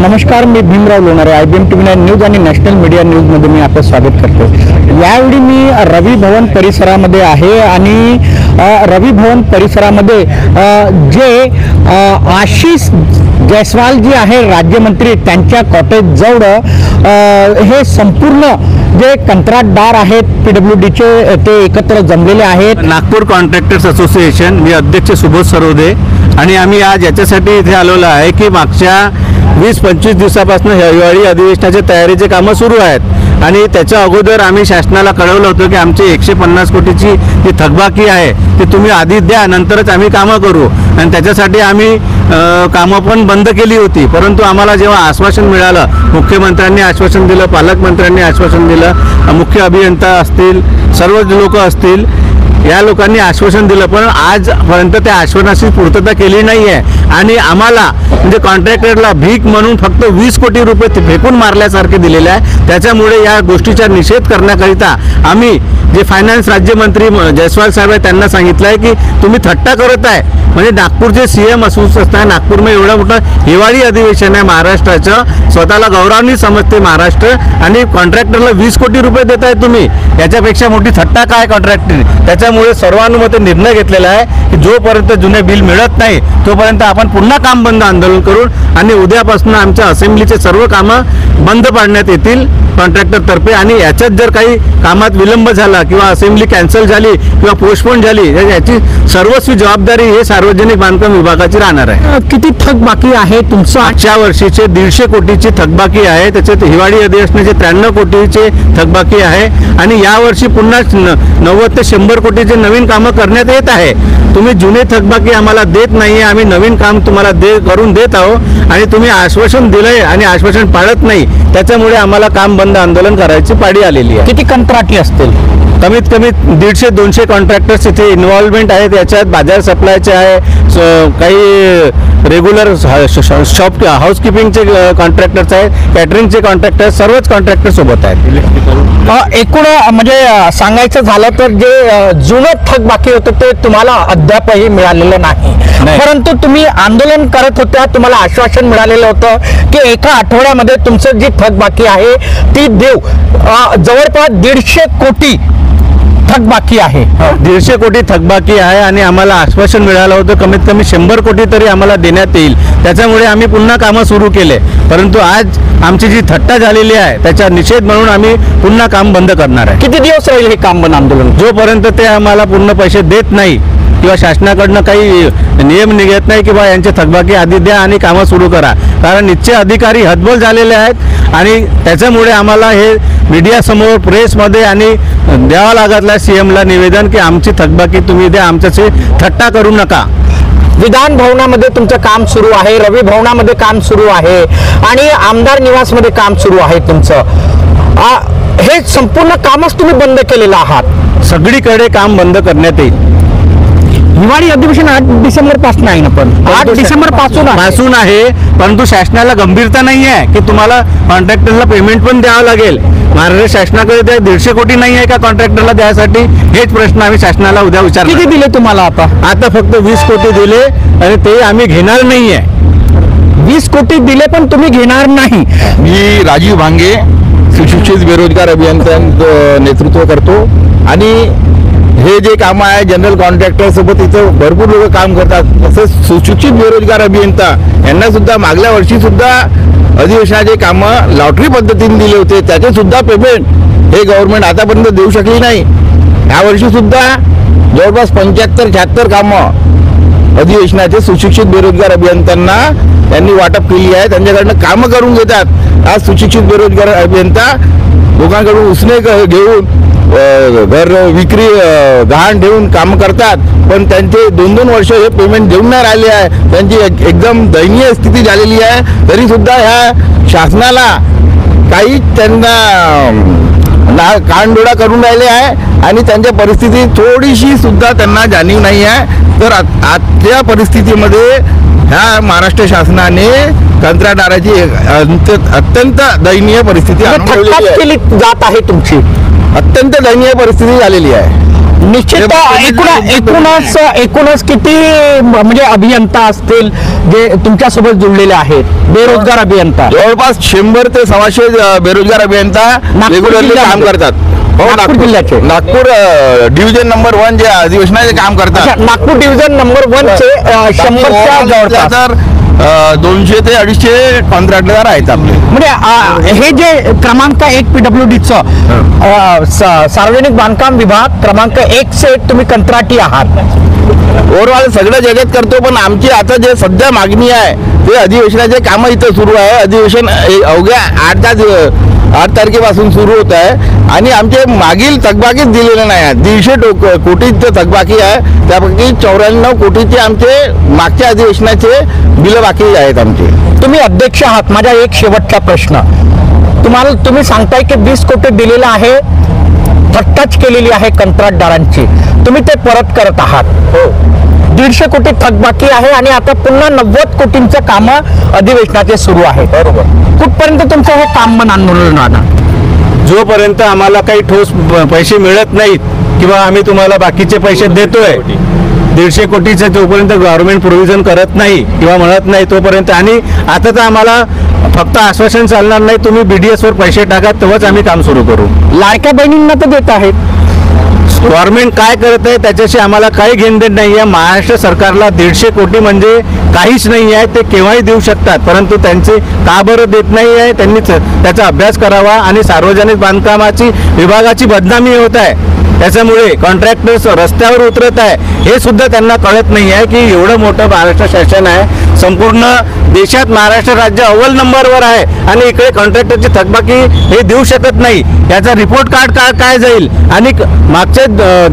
नमस्कार, मी Bhimrao Lonare. IBM TV9 news आणि नॅशनल मीडिया न्यूजमध्ये मी आपलं स्वागत करतो. यावेळी मी रवी भवन परिसरामध्ये आहे आणि रवी भवन परिसरामध्ये जे आशिष जयस्वाल जी आहे राज्यमंत्री, त्यांच्या कॉटेज जवळ हे संपूर्ण जे कंत्राटदार आहेत PWDचे ते एकत्र जमलेले आहेत. नागपूर कॉन्ट्रॅक्टर्स असोसिएशन, मी अध्यक्ष सुबोध सरोदे आणि आम्ही आज याच्यासाठी इथे आलेलो आहे की मागच्या 20-25 दिवसापासून हिवाळी अधिवेशनाच्या तयारीचे कामं सुरू आहेत आणि त्याच्या अगोदर आम्ही शासनाला कळवलं होतं की आमची 150 कोटीची जी थकबाकी आहे ती तुम्ही आधी द्या, नंतरच आम्ही कामं करू. आणि त्याच्यासाठी आम्ही कामं पण बंद केली होती. परंतु आम्हाला जेव्हा आश्वासन मिळालं, मुख्यमंत्र्यांनी आश्वासन दिलं, पालकमंत्र्यांनी आश्वासन दिलं, मुख्य अभियंता असतील, सर्व लोक असतील, या लोकांनी आश्वासन दिलं, पण आजपर्यंत त्या आश्वासनाची पूर्तता केली नाही आहे. आणि आम्हाला म्हणजे कॉन्ट्रॅक्टरला भीक म्हणून फक्त 20 कोटी रुपये फेकून मारल्यासारखे दिलेले आहे. त्याच्यामुळे या गोष्टीचा निषेध करण्याकरिता आम्ही जे फायनान्स राज्यमंत्री जयस्वाल साहेब आहेत त्यांना सांगितलं आहे की तुम्ही थट्टा करत आहे. म्हणजे नागपूरचे CM असून असताना नागपूरमध्ये एवढं मोठं हिवाळी अधिवेशन आहे महाराष्ट्राचं, स्वतःला गौरवान्वित समजते महाराष्ट्र, आणि कॉन्ट्रॅक्टरला 20 कोटी रुपये देत आहे तुम्ही. याच्यापेक्षा मोठी थट्टा काय कॉन्ट्रॅक्टर. त्याच्यामुळे सर्वानुमते निर्णय घेतलेला आहे की जोपर्यंत जुने बिल मिळत नाही तोपर्यंत आपण पुन्हा काम बंद आंदोलन करून आणि उद्यापासून आमच्या असेंब्लीचे सर्व कामं बंद पाडण्यात येतील कॉन्ट्रॅक्टरतर्फे. आणि याच्यात जर काही कामात विलंब झाला किंवा असेंब्ली कॅन्सल झाली किंवा पोस्टपोन झाली, याची सर्वस्वी जबाबदारी हे सार्वजनिक बांधकाम विभागाची राहणार आहे. किती थकबाकी आहे तुमचं? मागच्या वर्षीचे 150 कोटीची थकबाकी आहे, त्याच्यात हिवाळी अधिवेशनाचे 93 कोटीचे थकबाकी आहे आणि यावर्षी पुन्हा 90 ते 100 कोटीचे नवीन कामं करण्यात येत आहे. तुम्ही जुने थकबाकी आम्हाला देत नाही, आम्ही नवीन काम तुम्हाला करून देत आहोत आणि तुम्ही आश्वासन दिलंय आणि आश्वासन पाळत नाही. त्याच्यामुळे आम्हाला काम बंद आंदोलन करायची पाडी आलेली आहे. किती कंत्राटी असतील? कमीत कमी 150-200 कॉन्ट्रॅक्टर्स इथे इन्व्हॉल्वमेंट आहेत. याच्यात बाजार सप्लायचे आहे, काही रेग्युलर शॉप हाऊसकीपिंगचे कॉन्ट्रॅक्टर्स आहेत, कॅटरिंगचे कॉन्ट्रॅक्टर्स, सर्वच कॉन्ट्रॅक्टर सोबत आहेत. एकूण म्हणजे सांगायचं झालं तर जे जुनं थकबाकी होतं ते तुम्हाला अद्यापही मिळालेलं नाही, परंतु तुम्ही आंदोलन करत होत्या, तुम्हाला आश्वासन मिळालेलं होतं की एका आठवड्यामध्ये तुमचं जी थकबाकी आहे ती देऊ. जवळपास 150 कोटी थकबाकी आहे. 150 कोटी थकबाकी आहे आणि आम्हाला आश्वासन मिळालं होतं कमीत कमी 100 कोटी तरी आम्हाला देण्यात येईल. त्याच्यामुळे आम्ही पुन्हा कामं सुरू केले. परंतु आज आमची जी थट्टा झालेली आहे त्याचा निषेध म्हणून आम्ही पुन्हा काम बंद करणार आहे. किती दिवस राहील हे काम बंद आंदोलन? जोपर्यंत ते आम्हाला पूर्ण पैसे देत नाही किंवा शासनाकडनं काही नियम निघत नाही की बा यांचे थकबाकी आधी द्या आणि कामं सुरू करा. कारण इथचे अधिकारी हतबल झालेले आहेत आणि त्याच्यामुळे आम्हाला हे मीडियासमोर, प्रेसमध्ये आणि द्यावं लागतलं CMला निवेदन की आमची थकबाकी तुम्ही द्या, आमच्याशी थट्टा करू नका. विधान भवनामध्ये तुमचं काम सुरू आहे, रवी भवनामध्ये काम सुरू आहे आणि आमदार निवासमध्ये काम सुरू आहे तुमचं. हे संपूर्ण कामच तुम्ही बंद केलेलं आहात. सगळीकडे काम बंद करण्यात येईल. हिवाळी अधिवेशन 8 डिसेंबर पासून आहे ना, पण 8 डिसेंबर पासून आहे, परंतु शासनाला गंभीरता नाही आहे की तुम्हाला कॉन्ट्रॅक्टरला पेमेंट पण द्यावं लागेल. महाराष्ट्र शासनाकडे त्या 150 कोटी नाही आहे का कॉन्ट्रॅक्टरला द्यायसाठी? हेच प्रश्न आम्ही शासनाला उद्या विचारणार. किती दिले तुम्हाला आता? फक्त 20 कोटी दिले आणि ते आम्ही घेणार नाहीये. 20 कोटी दिले पण तुम्ही घेणार नाही. मी राजीव भांगे, सुशिक्षित बेरोजगार अभियंत्यांचं नेतृत्व करतो आणि हे जे कामं आहे जनरल कॉन्ट्रॅक्टर सोबत इथं भरपूर लोक काम करतात. तसंच सुशिक्षित बेरोजगार अभियंता यांना सुद्धा मागल्या वर्षी सुद्धा अधिवेशनाचे कामं लॉटरी पद्धतीने दिले होते, त्याचे सुद्धा पेमेंट हे गव्हर्नमेंट आतापर्यंत देऊ शकली नाही. यावर्षी सुद्धा जवळपास 75-76 कामं अधिवेशनाचे सुशिक्षित बेरोजगार अभियंत्यांना त्यांनी वाटप केली आहे. त्यांच्याकडनं कामं करून घेतात. आज सुशिक्षित बेरोजगार अभियंता लोकांकडून उसने घेऊन घर विक्री गहाण ठेवून काम करतात, पण त्यांचे 2-2 वर्ष हे पेमेंट देऊन नाही राहिले आहे. त्यांची एकदम दयनीय स्थिती झालेली आहे. तरी सुद्धा ह्या शासनाला काही त्यांना कानडोळा करून राहिले आहे आणि त्यांच्या परिस्थिती थोडीशी सुद्धा त्यांना जाणीव नाही आहे. तर आजच्या परिस्थितीमध्ये ह्या महाराष्ट्र शासनाने कंत्राटदाराची अत्यंत दयनीय परिस्थिती जात आहे तुमची. अत्यंत दयनीय परिस्थिती झालेली आहे. निश्चित एकूणच किती म्हणजे अभियंता असतील जे तुमच्यासोबत जुळलेले आहेत, बेरोजगार अभियंता? जवळपास 100 ते 125 बेरोजगार अभियंता रेग्युलरली काम जिल्ह्यामध्ये? करतात. हो, नागपूर जिल्ह्याचे? नागपूर डिव्हिजन नंबर 1 जे अधिवेशनाचे काम अच्छा, करतात. नागपूर डिव्हिजन नंबर 1 चे 100च्या जवळपास. तर 200 ते 250 कॉन्ट्रॅक्टर आहेत आपले. म्हणजे हे जे क्रमांक 1 PWDचं सार्वजनिक बांधकाम विभाग क्रमांक 1 से तुम्ही कंत्राटी आहात. ओव्हरऑल सगळं जगत करतो, पण आमची आता जे सध्या मागणी आहे ते अधिवेशनाचे कामं इथं सुरू आहे. अधिवेशन अवघ्या 8 तारखेपासून सुरू होत आहे आणि आमचे मागील थकबाकीच दिलेले नाही आहेत. 150 कोटीचं थकबाकी आहे, त्यापैकी 94 कोटीचे आमचे मागच्या अधिवेशनाचे बिलं बाकी आहेत आमचे. तुम्ही अध्यक्ष आहात. माझा एक शेवटचा प्रश्न, तुम्ही सांगताय की 20 कोटी दिलेला आहे, थट्टाच केलेली आहे कंत्राटदारांची, तुम्ही ते परत करत आहात. हो, 150 कोटी थकबाकी आहे आणि आता पुन्हा 90 कोटींचं काम अधिवेशनाचे सुरू आहे. बरोबर. कुठपर्यंत तुमचं हे काम बंद आंदोलन राहणार? जोपर्यंत आम्हाला काही ठोस पैसे मिळत नाहीत किंवा आम्ही तुम्हाला बाकीचे पैसे देतोय 150 कोटीचं, जोपर्यंत गव्हर्नमेंट प्रोव्हिजन करत नाही किंवा म्हणत नाही तोपर्यंत. आणि आता तर आम्हाला फक्त आश्वासन चालणार नाही, तुम्ही BDS वर पैसे टाका तेव्हाच आम्ही काम सुरू करू. लाडक्या बहिणींना तर देत आहेत. गव्हर्नमेंट काय करत आहे त्याच्याशी आम्हाला काही घेणदेण नाही आहे. महाराष्ट्र सरकारला 150 कोटी म्हणजे काहीच नाही आहे, ते केव्हाही देऊ शकतात, परंतु त्यांचे का बरं देत नाही आहे, त्यांनी त्याचा अभ्यास करावा. आणि सार्वजनिक बांधकामाची विभागाची बदनामी होत आहे, त्याच्यामुळे कॉन्ट्रॅक्टर्स रस्त्यावर उतरत आहे. हे सुद्धा त्यांना कळत नाही आहे की एवढं मोठं महाराष्ट्र शासन आहे, संपूर्ण देशात महाराष्ट्र राज्य अव्वल नंबरवर आहे आणि इकडे कॉन्ट्रॅक्टरची थकबाकी हे देऊ शकत नाही. याचा रिपोर्ट कार्ड काय जाईल. आणि मागच्या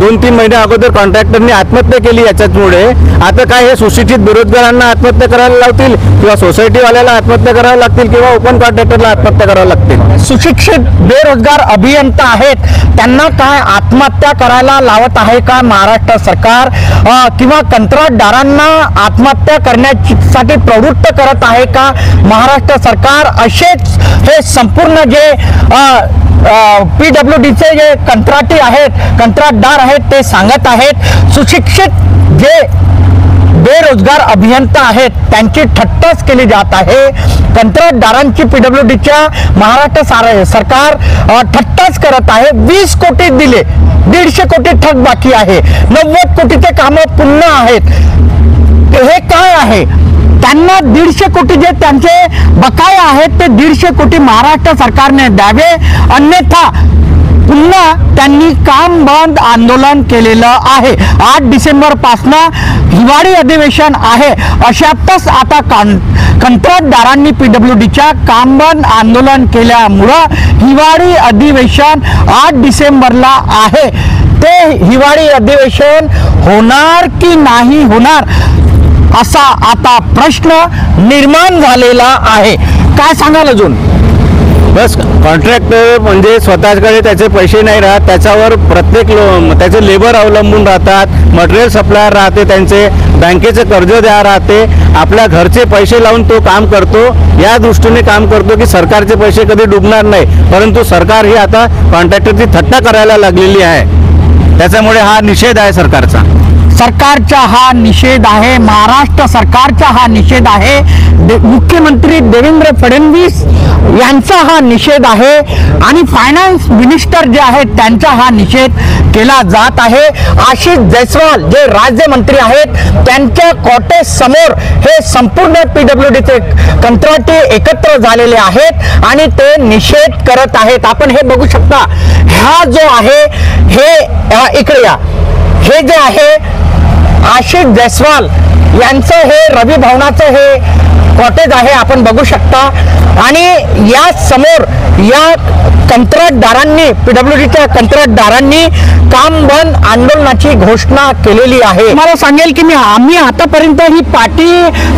2-3 महिन्या अगोदर कॉन्ट्रॅक्टरनी आत्महत्या केली याच्यामुळे. आता काय हे सुशिक्षित बेरोजगारांना आत्महत्या करायला लावतील किंवा सोसायटीवाल्याला आत्महत्या करायला लागतील किंवा ओपन कॉन्ट्रॅक्टरला आत्महत्या करायला लागतील. सुशिक्षित बेरोजगार अभियंता आहेत, त्यांना काय आत्महत्या करायला लावत आहे का महाराष्ट्र सरकार, किंवा कंत्राटदारांना आत्महत्या करण्यासाठी प्रवृत्त करत आहे का महाराष्ट्र सरकार? असेच हे संपूर्ण जे PWDचे जे कंत्राटी आहेत, कंत्राटदार आहेत, ते सांगत आहेत. सुशिक्षित जे बेरोजगार अभियंता आहेत त्यांची थट्टाच केली जात आहे. कंत्राटदारांची PWDच्या महाराष्ट्र सरकार थट्टाच करत आहे. 20 कोटी दिले, 150 कोटी थक बाकी आहे, 90 कोटीचे कामं पुन्हा आहेत. हे काय आहे? त्यांना 150 कोटी जे त्यांचे बकाया आहेत ते 150 कोटी महाराष्ट्र सरकारने द्यावे, अन्यथा पुन्हा त्यांनी काम बंद आंदोलन केलेलं आहे. 8 डिसेंबर पासून हिवाळी अधिवेशन आहे, अशातच आता कंत्राटदारांनी PWDच्या काम बंद आंदोलन केल्यामुळं हिवाळी अधिवेशन 8 डिसेंबरला आहे. ते हिवाळी अधिवेशन होणार की नाही होणार असा आता प्रश्न निर्माण झालेला आहे. काय सांगाल अजून? बस कॉन्ट्रॅक्टर म्हणजे स्वतःकडे त्याचे पैसे नाही राहत, त्याच्यावर प्रत्येक त्याचे लेबर अवलंबून राहतात, मटेरियल सप्लायर राहते, त्यांचे बँकेचे कर्ज द्या राहते, आपल्या घरचे पैसे लावून तो काम करतो. या दृष्टीने काम करतो की सरकारचे पैसे कधी डुबणार नाही, परंतु सरकार ही आता कॉन्ट्रॅक्टरची थट्टा करायला लागलेली आहे. त्याच्यामुळे हा निषेध आहे सरकारचा. सरकारचा हा निषेध आहे, महाराष्ट्र सरकारचा हा निषेध आहे, मुख्यमंत्री देवेंद्र फडणवीस यांचा हा निषेध आहे आणि फायनान्स मिनिस्टर जे आहेत त्यांचा हा निषेध केला जात आहे. आशिष जयस्वाल जे राज्यमंत्री आहेत त्यांच्या कॉटेजसमोर हे संपूर्ण PWDचे कंत्राटी एकत्र झालेले आहेत आणि ते निषेध करत आहेत. आपण हे बघू शकता. हा जो आहे हे इकडे या, हे जे आहे आशिष जयस्वाल यांचं हे रवी भवनाचं हे कॉटेज आहे, आपण बघू शकता. आणि या समोर या कंत्राटदारांनी PWDच्या कंत्राटदारांनी काम बंद आंदोलनाची घोषणा केलेली आहे. मला सांगेल की आम्ही आतापर्यंत ही पाटी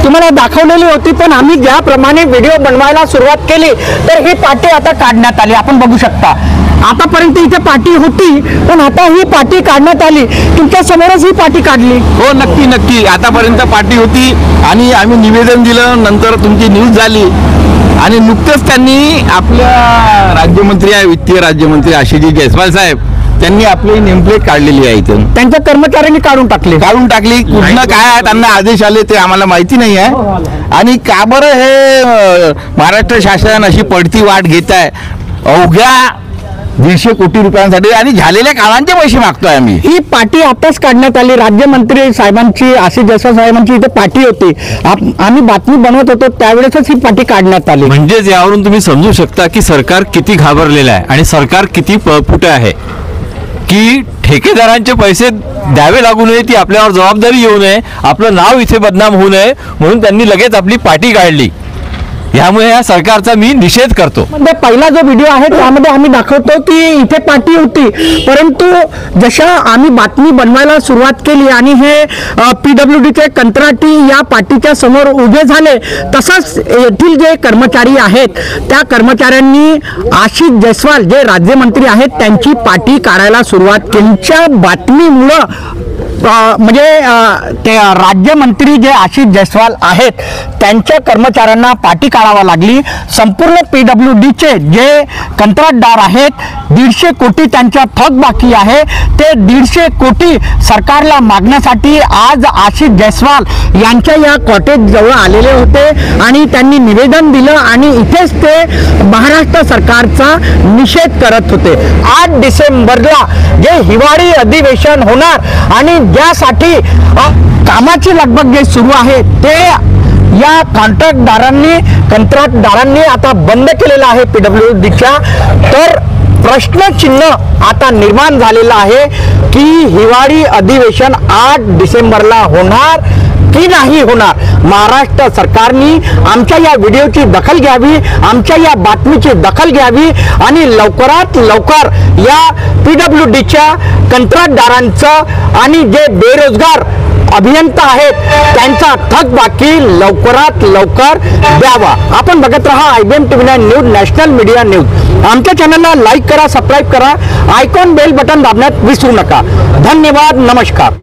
तुम्हाला दाखवलेली होती, पण आम्ही ज्याप्रमाणे व्हिडिओ बनवायला सुरुवात केली तर ही पाटी आता काढण्यात आली. आपण बघू शकता आतापर्यंत इथे पाटी होती, पण आता ही पाटी काढण्यात आली. तुमच्या समोरच ही पाटी काढली. हो, नक्की. आतापर्यंत पार्टी होती आणि आम्ही निवेदन दिलं, नंतर तुमची न्यूज झाली आणि नुकतेच त्यांनी आपल्या राज्यमंत्री आहे, वित्तीय राज्यमंत्री आशिषजी जयस्वाल साहेब त्यांनी आपली नेमप्लेट काढलेली आहे इथून, त्यांच्या कर्मचाऱ्यांनी काढून टाकली. कुठनं काय आहे, त्यांना आदेश आले ते आम्हाला माहिती नाही आहे. आणि का बरं हे महाराष्ट्र शासन अशी पडती वाट घेत आहे, अवघ्या 150 कोटी रुपयांसाठी, आणि झालेल्या कामांचे पैसे मागतोय आम्ही. ही पाटी आताच काढण्यात आली. राज्यमंत्री साहेबांची, आशिष जयस्वाल साहेबांची इथे पाटी होती. आम्ही बातमी बनवत होतो त्यावेळेसच ही पाटी काढण्यात आली. म्हणजेच यावरून तुम्ही समजू शकता की सरकार किती घाबरलेलं आहे आणि सरकार किती पळपुट आहे की ठेकेदारांचे पैसे द्यावे लागू नये, ती आपल्यावर जबाबदारी येऊ नये, आपलं नाव इथे बदनाम होऊ नये म्हणून त्यांनी लगेच आपली पाटी काढली. यामुळे या सरकारचा मी निषेध करतो. म्हणजे पहिला जो व्हिडिओ आहे त्यामध्ये आम्ही दाखवतो की इथे पाटी होती, परंतु जशा आम्ही बातमी बनवायला सुरुवात केली आणि हे PWDचे कंत्राटी या पाटीच्या समोर उभे झाले, तसंच येथील जे कर्मचारी आहेत त्या कर्मचाऱ्यांनी आशिष जयस्वाल जे राज्यमंत्री आहेत त्यांची पाटी काढायला सुरुवात केली. त्यांच्या बातमीमुळं म्हणजे ते राज्यमंत्री जे आशिष जयस्वाल आहेत त्यांच्या कर्मचाऱ्यांना पाटी काढावा लागली. संपूर्ण PWDचे जे कंत्राटदार आहेत 150 कोटी त्यांच्या थकबाकी आहे, ते 150 कोटी सरकारला मागण्यासाठी आज आशिष जयस्वाल यांच्या या कॉटेज जवळ आलेले होते आणि त्यांनी निवेदन दिलं आणि इथेच ते महाराष्ट्र सरकारचा निषेध करत होते. 8 डिसेंबरला जे हिवाळी अधिवेशन होणार आणि ज्यासाठी कामाची लगबग जे सुरू आहे ते या कंत्राटदारांनी आता बंद केलेलं आहे PWDच्या. तर प्रश्नचिन्ह आता निर्माण झालेलं आहे की हिवाळी अधिवेशन 8 डिसेंबरला होणार की नाही होणार. महाराष्ट्र सरकारने आमच्या या व्हिडिओची दखल घ्यावी, आमच्या या बातमीची दखल घ्यावी आणि लवकरात लवकर या PWDच्या कंत्राटदारांचं आणि जे बेरोजगार अभियंता आहेत त्यांचा थकबाकी लवकरात लवकर द्यावा. आपण बघत रहा IBM TV9 news, national media news. आमच्या चॅनलला लाईक करा, सबस्क्राईब करा, आयकॉन बेल बटन दाबण्यात विसरू नका. धन्यवाद, नमस्कार.